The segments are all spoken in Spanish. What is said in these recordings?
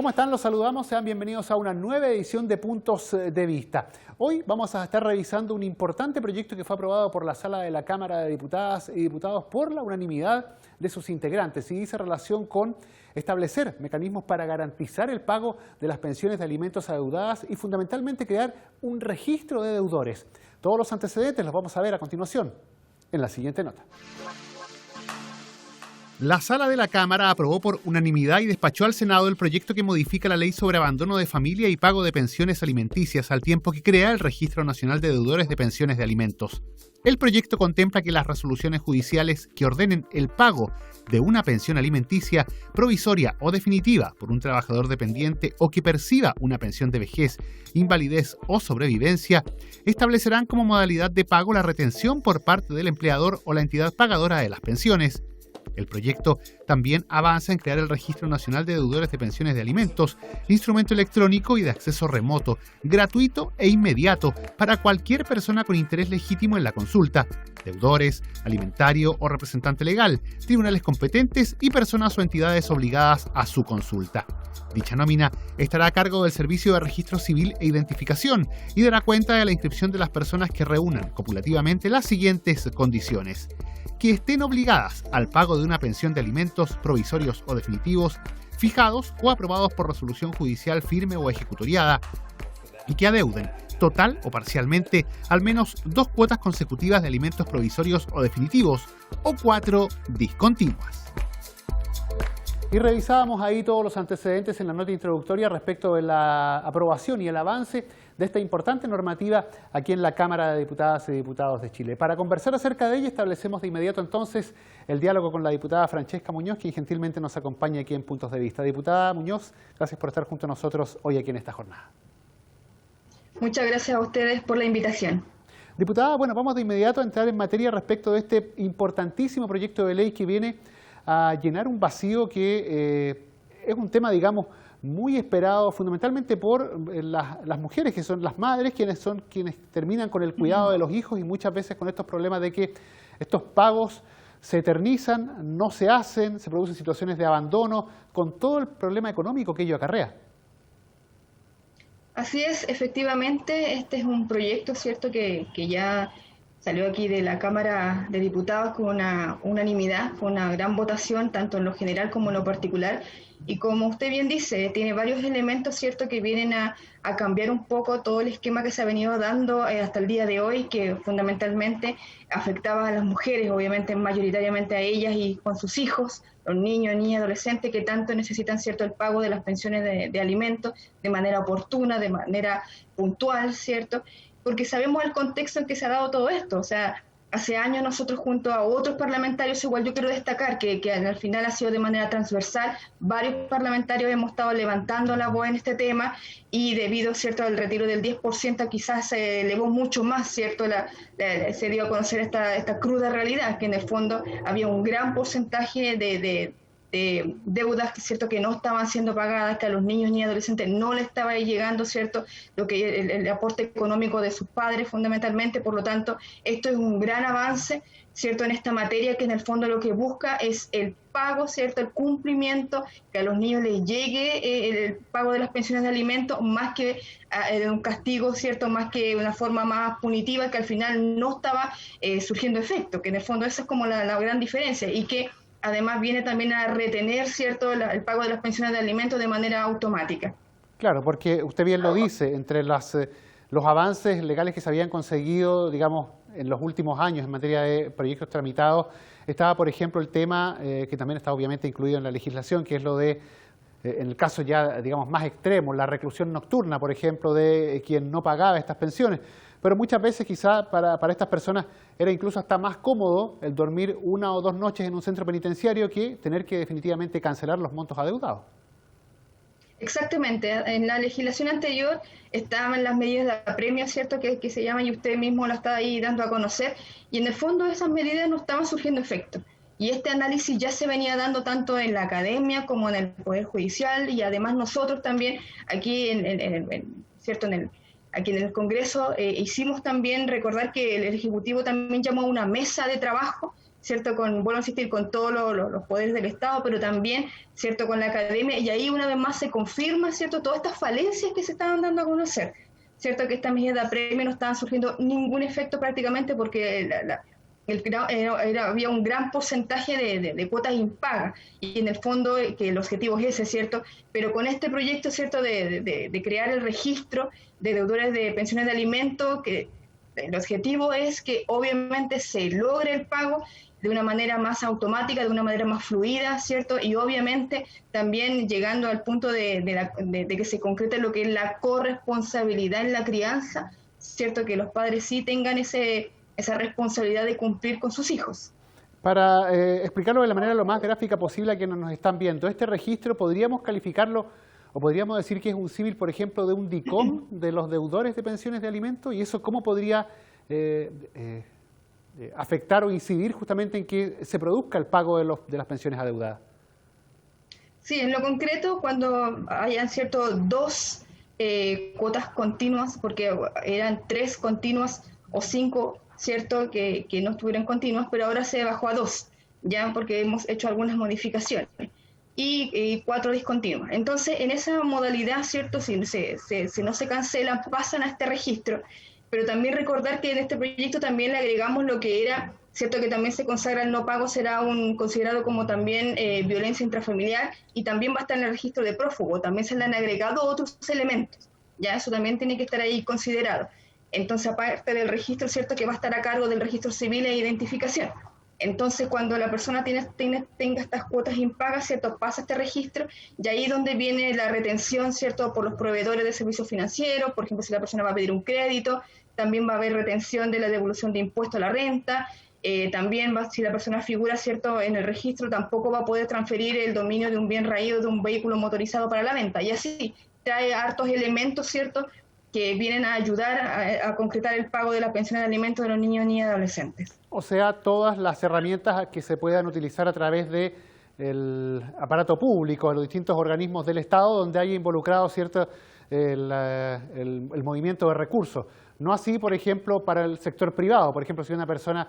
¿Cómo están? Los saludamos. Sean bienvenidos a una nueva edición de Puntos de Vista. Hoy vamos a estar revisando un importante proyecto que fue aprobado por la Sala de la Cámara de Diputadas y Diputados por la unanimidad de sus integrantes y dice relación con establecer mecanismos para garantizar el pago de las pensiones de alimentos adeudadas y fundamentalmente crear un registro de deudores. Todos los antecedentes los vamos a ver a continuación en la siguiente nota. La Sala de la Cámara aprobó por unanimidad y despachó al Senado el proyecto que modifica la Ley sobre Abandono de Familia y Pago de Pensiones Alimenticias, al tiempo que crea el Registro Nacional de Deudores de Pensiones de Alimentos. El proyecto contempla que las resoluciones judiciales que ordenen el pago de una pensión alimenticia provisoria o definitiva por un trabajador dependiente o que perciba una pensión de vejez, invalidez o sobrevivencia, establecerán como modalidad de pago la retención por parte del empleador o la entidad pagadora de las pensiones. El proyecto también avanza en crear el Registro Nacional de Deudores de Pensiones de Alimentos, instrumento electrónico y de acceso remoto, gratuito e inmediato para cualquier persona con interés legítimo en la consulta, deudores, alimentario o representante legal, tribunales competentes y personas o entidades obligadas a su consulta. Dicha nómina estará a cargo del Servicio de Registro Civil e Identificación y dará cuenta de la inscripción de las personas que reúnan copulativamente las siguientes condiciones: que estén obligadas al pago de una pensión de alimentos provisorios o definitivos, fijados o aprobados por resolución judicial firme o ejecutoriada, y que adeuden, total o parcialmente, al menos 2 cuotas consecutivas de alimentos provisorios o definitivos, o 4 discontinuas. Y revisábamos ahí todos los antecedentes en la nota introductoria respecto de la aprobación y el avance de esta importante normativa aquí en la Cámara de Diputadas y Diputados de Chile. Para conversar acerca de ella establecemos de inmediato entonces el diálogo con la diputada Francesca Muñoz, quien gentilmente nos acompaña aquí en Puntos de Vista. Diputada Muñoz, gracias por estar junto a nosotros hoy aquí en esta jornada. Muchas gracias a ustedes por la invitación. Diputada, bueno, vamos de inmediato a entrar en materia respecto de este importantísimo proyecto de ley que viene a llenar un vacío que es un tema, digamos, muy esperado fundamentalmente por las mujeres, que son las madres, quienes terminan con el cuidado de los hijos y muchas veces con estos problemas de que estos pagos se eternizan, no se hacen, se producen situaciones de abandono, con todo el problema económico que ello acarrea. Así es, efectivamente, este es un proyecto, ¿cierto?, que ya salió aquí de la Cámara de Diputados con una unanimidad, con una gran votación, tanto en lo general como en lo particular. Y como usted bien dice, tiene varios elementos, ¿cierto?, que vienen a cambiar un poco todo el esquema que se ha venido dando hasta el día de hoy, que fundamentalmente afectaba a las mujeres, obviamente mayoritariamente a ellas y con sus hijos, los niños, niñas, adolescentes, que tanto necesitan, ¿cierto?, el pago de las pensiones de alimentos de manera oportuna, de manera puntual, ¿cierto?, porque sabemos el contexto en que se ha dado todo esto. O sea, hace años nosotros junto a otros parlamentarios, igual yo quiero destacar que al final ha sido de manera transversal, varios parlamentarios hemos estado levantando la voz en este tema y debido, ¿cierto?, al retiro del 10% quizás se elevó mucho más, ¿cierto?, se dio a conocer esta cruda realidad, que en el fondo había un gran porcentaje de deudas, ¿cierto?, que no estaban siendo pagadas, que a los niños y adolescentes no les estaba llegando, ¿cierto?, lo que el aporte económico de sus padres fundamentalmente. Por lo tanto, esto es un gran avance, ¿cierto?, en esta materia, que en el fondo lo que busca es el pago, ¿cierto?, el cumplimiento, que a los niños les llegue el pago de las pensiones de alimentos, más que un castigo, ¿cierto?, más que una forma más punitiva, que al final no estaba surgiendo efecto, que en el fondo esa es como la gran diferencia, y que además viene también a retener, ¿cierto?, el pago de las pensiones de alimentos de manera automática. Claro, porque usted bien lo dice, entre los avances legales que se habían conseguido, digamos, en los últimos años en materia de proyectos tramitados, estaba, por ejemplo, el tema que también está obviamente incluido en la legislación, que es lo de, en el caso ya, digamos, más extremo, la reclusión nocturna, por ejemplo, de quien no pagaba estas pensiones. Pero muchas veces quizá para estas personas era incluso hasta más cómodo el dormir 1 o 2 noches en un centro penitenciario que tener que definitivamente cancelar los montos adeudados. Exactamente, en la legislación anterior estaban las medidas de apremio, ¿cierto?, que se llaman, y usted mismo lo está ahí dando a conocer, y en el fondo esas medidas no estaban surgiendo efecto. Y este análisis ya se venía dando tanto en la academia como en el Poder Judicial, y además nosotros también aquí aquí en el Congreso hicimos también recordar que el Ejecutivo también llamó a una mesa de trabajo, ¿cierto? Vuelvo a insistir, con todos los poderes del Estado, pero también, ¿cierto?, con la academia, y ahí una vez más se confirma, ¿cierto?, todas estas falencias que se estaban dando a conocer, ¿cierto?, que estas medidas de apremio no estaban surgiendo ningún efecto prácticamente porque había un gran porcentaje de cuotas impagas, y en el fondo que el objetivo es ese, ¿cierto? Pero con este proyecto, ¿cierto?, de crear el registro de deudores de pensiones de alimentos, que el objetivo es que obviamente se logre el pago de una manera más automática, de una manera más fluida, ¿cierto? Y obviamente también llegando al punto de que se concrete lo que es la corresponsabilidad en la crianza, ¿cierto? Que los padres sí tengan esa responsabilidad de cumplir con sus hijos. Para explicarlo de la manera lo más gráfica posible a quienes nos están viendo, este registro podríamos calificarlo o podríamos decir que es un símil, por ejemplo, de un DICOM de los deudores de pensiones de alimentos, y eso cómo podría afectar o incidir justamente en que se produzca el pago de las pensiones adeudadas. Sí, en lo concreto, cuando hayan dos cuotas continuas, porque eran 3 continuas o 5, ¿cierto?, que no estuvieran continuas, pero ahora se bajó a 2, ya porque hemos hecho algunas modificaciones, y 4 discontinuas. Entonces, en esa modalidad, ¿cierto?, si no se cancelan, pasan a este registro, pero también recordar que en este proyecto también le agregamos lo que era, ¿cierto?, que también se consagra el no pago, será considerado como también violencia intrafamiliar, y también va a estar en el registro de prófugo, también se le han agregado otros elementos, ya eso también tiene que estar ahí considerado. Entonces, aparte del registro, ¿cierto?, que va a estar a cargo del registro civil e identificación. Entonces, cuando la persona tenga estas cuotas impagas, ¿cierto?, pasa este registro, y ahí es donde viene la retención, ¿cierto?, por los proveedores de servicios financieros. Por ejemplo, si la persona va a pedir un crédito, también va a haber retención de la devolución de impuesto a la renta. También si la persona figura, ¿cierto?, en el registro, tampoco va a poder transferir el dominio de un bien raído de un vehículo motorizado para la venta. Y así trae hartos elementos, ¿cierto?, que vienen a ayudar a concretar el pago de la pensión de alimentos de los niños, niñas y adolescentes. O sea, todas las herramientas que se puedan utilizar a través del aparato público, de los distintos organismos del Estado donde haya involucrado, ¿cierto?, el movimiento de recursos. No así, por ejemplo, para el sector privado. Por ejemplo, si una persona,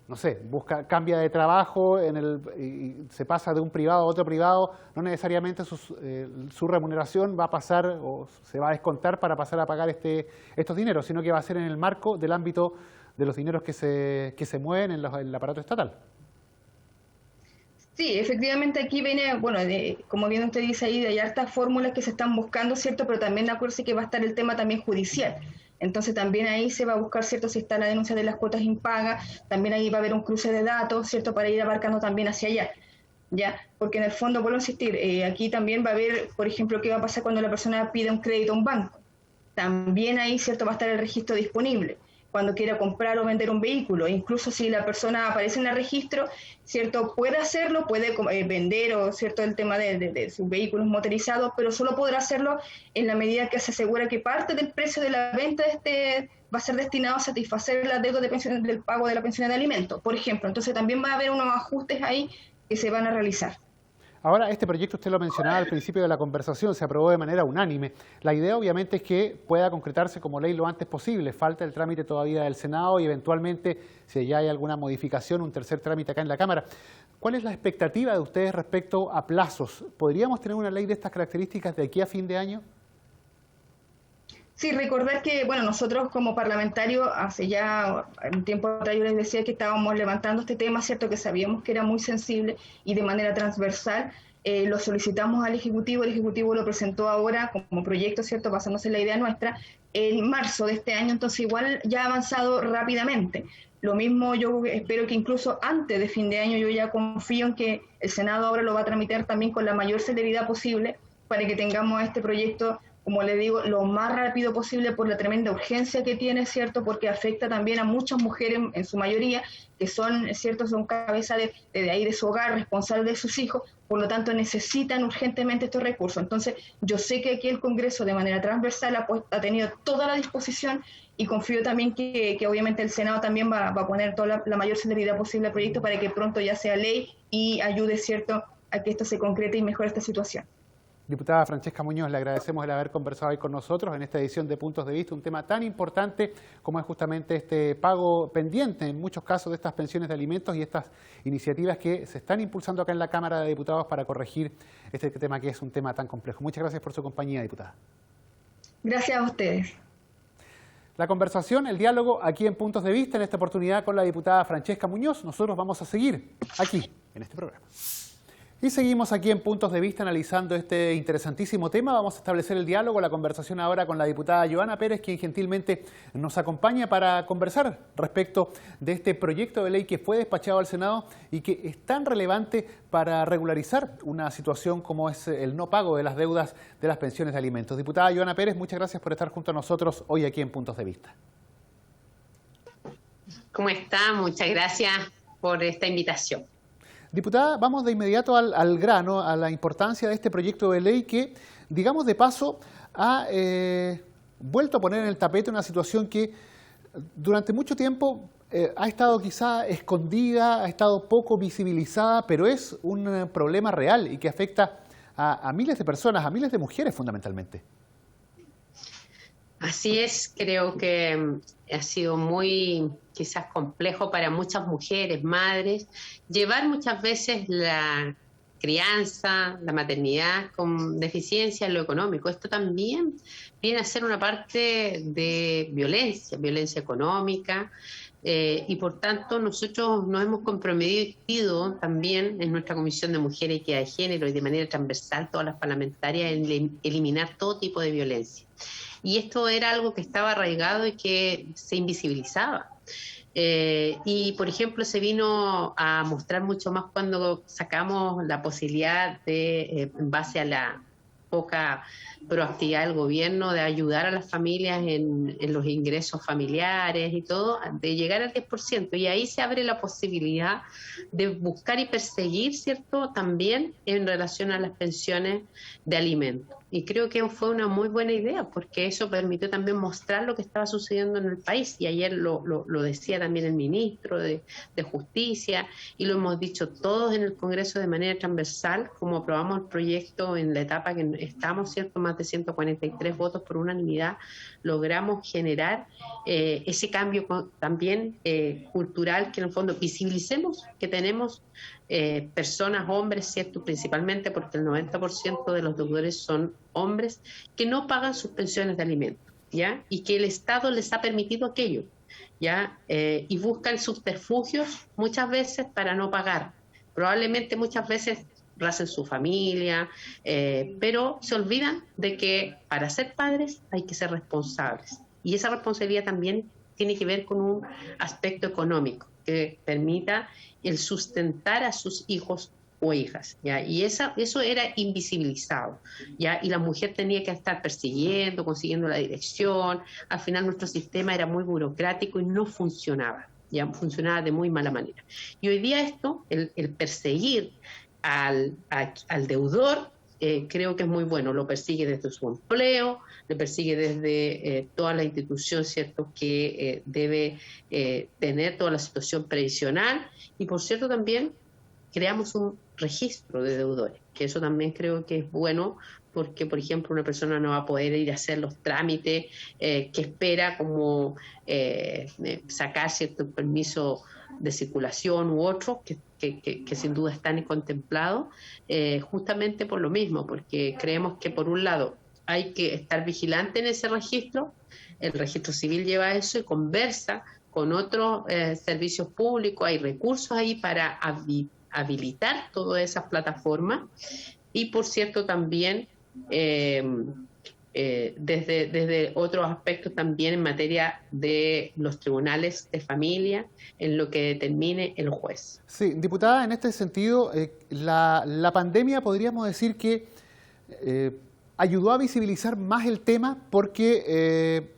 no sé, cambia de trabajo y se pasa de un privado a otro privado, no necesariamente su remuneración va a pasar o se va a descontar para pasar a pagar estos dineros, sino que va a ser en el marco del ámbito de los dineros que se mueven en el aparato estatal. Sí, efectivamente aquí viene, bueno, como bien usted dice ahí, hay hartas fórmulas que se están buscando, ¿cierto? Pero también acuérdese que va a estar el tema también judicial. Entonces también ahí se va a buscar, ¿cierto?, si está la denuncia de las cuotas impagas, también ahí va a haber un cruce de datos, ¿cierto?, para ir abarcando también hacia allá, ¿ya? Porque en el fondo, vuelvo a insistir, aquí también va a haber, por ejemplo, qué va a pasar cuando la persona pide un crédito a un banco. También ahí, ¿cierto?, va a estar el registro disponible cuando quiera comprar o vender un vehículo. Incluso si la persona aparece en el registro, ¿cierto?, puede hacerlo, puede vender, o ¿cierto?, el tema de sus vehículos motorizados, pero solo podrá hacerlo en la medida que se asegura que parte del precio de la venta va a ser destinado a satisfacer la deuda del pago de la pensión de alimentos, por ejemplo. Entonces también va a haber unos ajustes ahí que se van a realizar. Ahora, este proyecto usted lo mencionaba al principio de la conversación, se aprobó de manera unánime. La idea obviamente es que pueda concretarse como ley lo antes posible. Falta el trámite todavía del Senado y eventualmente, si ya hay alguna modificación, un tercer trámite acá en la Cámara. ¿Cuál es la expectativa de ustedes respecto a plazos? ¿Podríamos tener una ley de estas características de aquí a fin de año? Sí, recordar que, bueno, nosotros como parlamentarios, hace ya un tiempo atrás yo les decía que estábamos levantando este tema, ¿cierto?, que sabíamos que era muy sensible y de manera transversal. Lo solicitamos al Ejecutivo, el Ejecutivo lo presentó ahora como proyecto, ¿cierto?, basándose en la idea nuestra, en marzo de este año, entonces igual ya ha avanzado rápidamente. Lo mismo yo espero que incluso antes de fin de año, yo ya confío en que el Senado ahora lo va a tramitar también con la mayor celeridad posible para que tengamos este proyecto, como le digo, lo más rápido posible por la tremenda urgencia que tiene, ¿cierto?, porque afecta también a muchas mujeres, en su mayoría, que son, ¿cierto?, son cabeza de su hogar, responsables de sus hijos, por lo tanto necesitan urgentemente estos recursos. Entonces, yo sé que aquí el Congreso de manera transversal ha tenido toda la disposición, y confío también que obviamente el Senado también va a poner toda la mayor celeridad posible al proyecto para que pronto ya sea ley y ayude, ¿cierto?, a que esto se concrete y mejore esta situación. Diputada Francesca Muñoz, le agradecemos el haber conversado hoy con nosotros en esta edición de Puntos de Vista, un tema tan importante como es justamente este pago pendiente, en muchos casos, de estas pensiones de alimentos y estas iniciativas que se están impulsando acá en la Cámara de Diputados para corregir este tema que es un tema tan complejo. Muchas gracias por su compañía, diputada. Gracias a ustedes. La conversación, el diálogo aquí en Puntos de Vista, en esta oportunidad con la diputada Francesca Muñoz. Nosotros vamos a seguir aquí, en este programa. Y seguimos aquí en Puntos de Vista analizando este interesantísimo tema. Vamos a establecer el diálogo, la conversación ahora con la diputada Joana Pérez, quien gentilmente nos acompaña para conversar respecto de este proyecto de ley que fue despachado al Senado y que es tan relevante para regularizar una situación como es el no pago de las deudas de las pensiones de alimentos. Diputada Joana Pérez, muchas gracias por estar junto a nosotros hoy aquí en Puntos de Vista. ¿Cómo está? Muchas gracias por esta invitación. Diputada, vamos de inmediato al grano, a la importancia de este proyecto de ley que, digamos de paso, ha vuelto a poner en el tapete una situación que durante mucho tiempo ha estado quizá escondida, ha estado poco visibilizada, pero es un problema real y que afecta a miles de personas, a miles de mujeres fundamentalmente. Así es, creo que ha sido muy quizás complejo para muchas mujeres, madres, llevar muchas veces la crianza, la maternidad con deficiencia en lo económico. Esto también viene a ser una parte de violencia económica, y por tanto nosotros nos hemos comprometido también en nuestra Comisión de Mujeres y Equidad de Género y de manera transversal todas las parlamentarias en eliminar todo tipo de violencia. Y esto era algo que estaba arraigado y que se invisibilizaba. Y, por ejemplo, se vino a mostrar mucho más cuando sacamos la posibilidad de, en base a la poca proactividad del gobierno, de ayudar a las familias en los ingresos familiares y todo, de llegar al 10%. Y ahí se abre la posibilidad de buscar y perseguir, ¿cierto?, también en relación a las pensiones de alimentos. Y creo que fue una muy buena idea, porque eso permitió también mostrar lo que estaba sucediendo en el país. Y ayer lo decía también el ministro de Justicia, y lo hemos dicho todos en el Congreso de manera transversal, como aprobamos el proyecto en la etapa que estamos, ¿cierto?, más de 143 votos por unanimidad, logramos generar ese cambio también cultural, que en el fondo visibilicemos que tenemos personas, hombres, ¿cierto?, principalmente porque el 90% de los deudores son hombres que no pagan sus pensiones de alimentos, ¿ya? Y que el Estado les ha permitido aquello, ¿ya? Y buscan subterfugios muchas veces para no pagar. Probablemente muchas veces racen su familia, pero se olvidan de que para ser padres hay que ser responsables. Y esa responsabilidad también tiene que ver con un aspecto económico que permita el sustentar a sus hijos o hijas, ¿ya? Y eso era invisibilizado, ¿ya? Y la mujer tenía que estar persiguiendo, consiguiendo la dirección. Al final nuestro sistema era muy burocrático y no funcionaba, ¿ya? Funcionaba de muy mala manera. Y hoy día esto, el perseguir al deudor, creo que es muy bueno. Lo persigue desde su empleo, le persigue desde toda la institución, ¿cierto?, que debe tener toda la situación previsional. Y por cierto también creamos un registro de deudores, que eso también creo que es bueno, porque por ejemplo una persona no va a poder ir a hacer los trámites que espera, como sacar cierto permiso de circulación u otros que sin duda están contemplados, justamente por lo mismo, porque creemos que por un lado hay que estar vigilante en ese registro. El registro civil lleva eso y conversa con otros servicios públicos, hay recursos ahí para habilitar todas esas plataformas. Y por cierto también desde otros aspectos también en materia de los tribunales de familia, en lo que determine el juez. Sí, diputada, en este sentido, la pandemia podríamos decir que ayudó a visibilizar más el tema, porque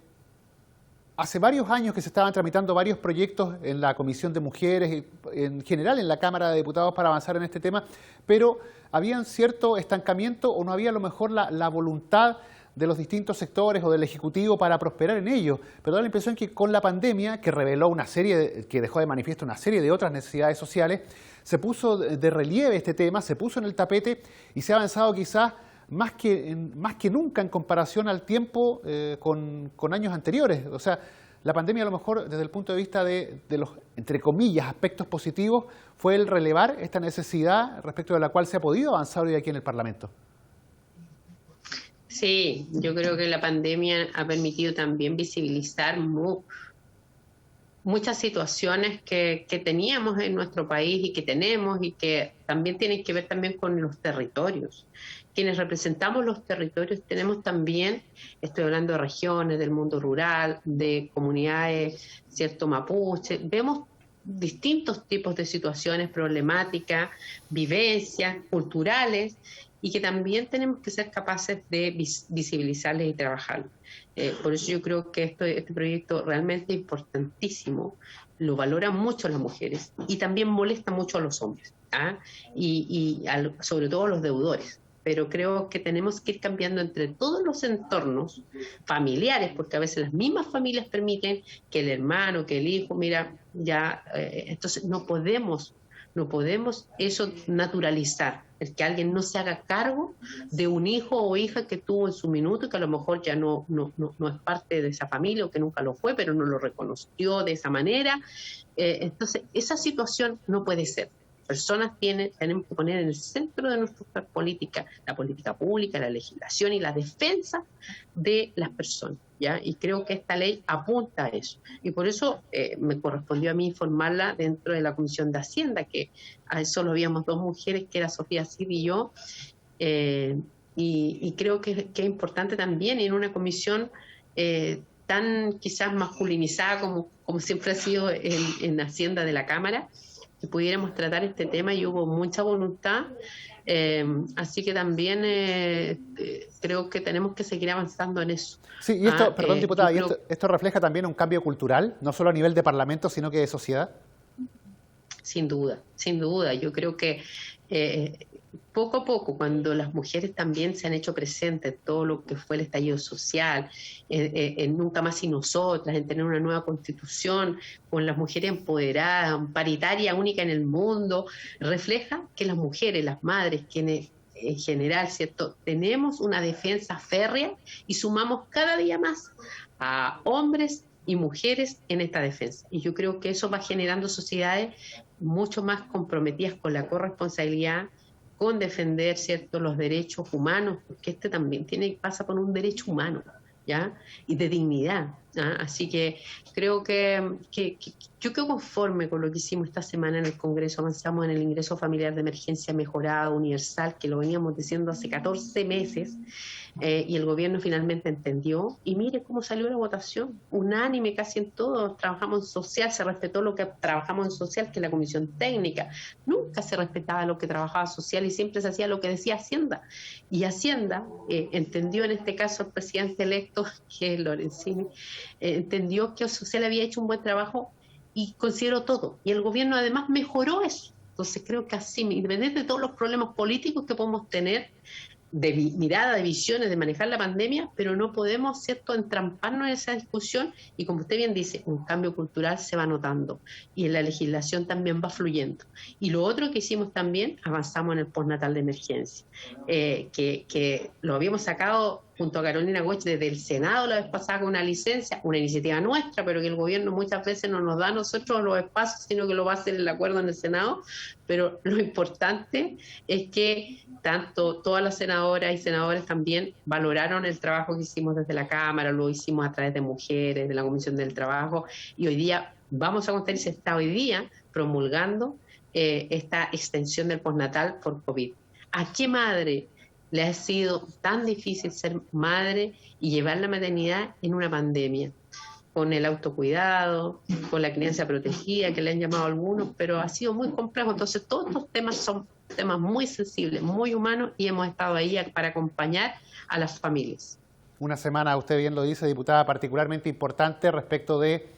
hace varios años que se estaban tramitando varios proyectos en la Comisión de Mujeres y en general en la Cámara de Diputados para avanzar en este tema, pero había un cierto estancamiento o no había a lo mejor la voluntad de los distintos sectores o del Ejecutivo para prosperar en ello. Pero da la impresión que con la pandemia, que reveló que dejó de manifiesto una serie de otras necesidades sociales, se puso de relieve este tema, se puso en el tapete y se ha avanzado quizás más que nunca en comparación al tiempo con años anteriores. O sea, la pandemia a lo mejor desde el punto de vista de los, entre comillas, aspectos positivos, fue el relevar esta necesidad respecto de la cual se ha podido avanzar hoy aquí en el Parlamento. Sí, yo creo que la pandemia ha permitido también visibilizar muchas situaciones que teníamos en nuestro país y que tenemos y que también tienen que ver también con los territorios. Quienes representamos los territorios tenemos también, estoy hablando de regiones, del mundo rural, de comunidades, cierto, mapuche, vemos distintos tipos de situaciones problemáticas, vivencias culturales, y que también tenemos que ser capaces de visibilizarles y trabajarlos. Por eso yo creo que este proyecto realmente es importantísimo, lo valoran mucho las mujeres y también molesta mucho a los hombres, sobre todo a los deudores. Pero creo que tenemos que ir cambiando entre todos los entornos familiares, porque a veces las mismas familias permiten que el hermano, que el hijo, entonces no podemos eso naturalizar, el que alguien no se haga cargo de un hijo o hija que tuvo en su minuto y que a lo mejor ya no es parte de esa familia o que nunca lo fue, pero no lo reconoció de esa manera. Entonces, esa situación no puede ser. Personas tenemos que poner en el centro de nuestra política, la política pública, la legislación y la defensa de las personas, ¿ya? Y creo que esta ley apunta a eso. Y por eso me correspondió a mí informarla dentro de la Comisión de Hacienda, que solo habíamos 2 mujeres, que era Sofía Cid y yo, y creo que es importante también en una comisión tan quizás masculinizada como siempre ha sido en Hacienda de la Cámara, que pudiéramos tratar este tema, y hubo mucha voluntad, así que también creo que tenemos que seguir avanzando en eso. Sí, y esto, perdón, diputada, ¿y esto refleja también un cambio cultural, no solo a nivel de Parlamento, sino que de sociedad? Sin duda, sin duda. Yo creo que poco a poco, cuando las mujeres también se han hecho presentes en todo lo que fue el estallido social, en Nunca Más y Nosotras, en tener una nueva constitución, con las mujeres empoderadas, paritaria, única en el mundo, refleja que las mujeres, las madres, quienes en general, ¿cierto?, tenemos una defensa férrea y sumamos cada día más a hombres y mujeres en esta defensa. Y yo creo que eso va generando sociedades mucho más comprometidas con la corresponsabilidad, con defender, ¿cierto?, los derechos humanos, porque también pasa por un derecho humano, ¿ya?, y de dignidad, ¿ya? Así que creo que yo quedo conforme con lo que hicimos esta semana en el Congreso. Avanzamos en el ingreso familiar de emergencia mejorado, universal, que lo veníamos diciendo hace 14 meses, y el gobierno finalmente entendió, y mire cómo salió la votación, unánime casi en todo. Trabajamos en social, se respetó lo que trabajamos en social, que es la comisión técnica. Nunca se respetaba lo que trabajaba social y siempre se hacía lo que decía Hacienda, y Hacienda entendió, en este caso el presidente electo, que es Lorenzini, entendió que social había hecho un buen trabajo y consideró todo, y el gobierno además mejoró eso. Entonces creo que así, independientemente de todos los problemas políticos que podemos tener, de mirada, de visiones, de manejar la pandemia, pero no podemos, ¿cierto?, entramparnos en esa discusión, y como usted bien dice, un cambio cultural se va notando y en la legislación también va fluyendo. Y lo otro que hicimos también, avanzamos en el postnatal de emergencia, que lo habíamos sacado junto a Carolina Goich desde el Senado la vez pasada con una licencia, una iniciativa nuestra, pero que el gobierno muchas veces no nos da a nosotros los espacios, sino que lo va a hacer el acuerdo en el Senado. Pero lo importante es que tanto todas las senadoras y senadores también valoraron el trabajo que hicimos desde la Cámara, lo hicimos a través de mujeres, de la Comisión del Trabajo, y hoy día vamos a contar, y se está hoy día promulgando esta extensión del postnatal por COVID. ¿A qué madre le ha sido tan difícil ser madre y llevar la maternidad en una pandemia? Con el autocuidado, con la crianza protegida, que le han llamado algunos, pero ha sido muy complejo. Entonces todos estos temas son temas muy sensibles, muy humanos, y hemos estado ahí para acompañar a las familias. Una semana, usted bien lo dice, diputada, particularmente importante respecto de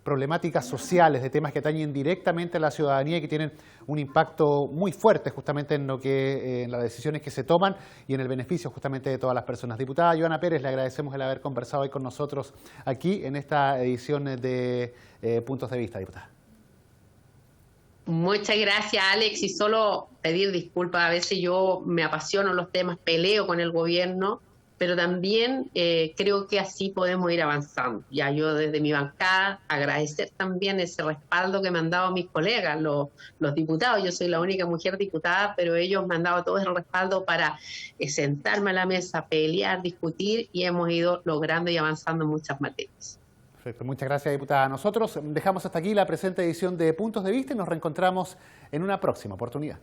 problemáticas sociales, de temas que atañen directamente a la ciudadanía y que tienen un impacto muy fuerte justamente en en las decisiones que se toman y en el beneficio justamente de todas las personas. Diputada Joana Pérez, le agradecemos el haber conversado hoy con nosotros aquí en esta edición de Puntos de Vista, diputada. Muchas gracias, Alex, y solo pedir disculpas. A veces yo me apasiono los temas, peleo con el gobierno, pero también creo que así podemos ir avanzando. Ya yo desde mi bancada agradecer también ese respaldo que me han dado mis colegas, los diputados. Yo soy la única mujer diputada, pero ellos me han dado todo el respaldo para sentarme a la mesa, pelear, discutir, y hemos ido logrando y avanzando en muchas materias. Perfecto, muchas gracias, diputada. Nosotros dejamos hasta aquí la presente edición de Puntos de Vista y nos reencontramos en una próxima oportunidad.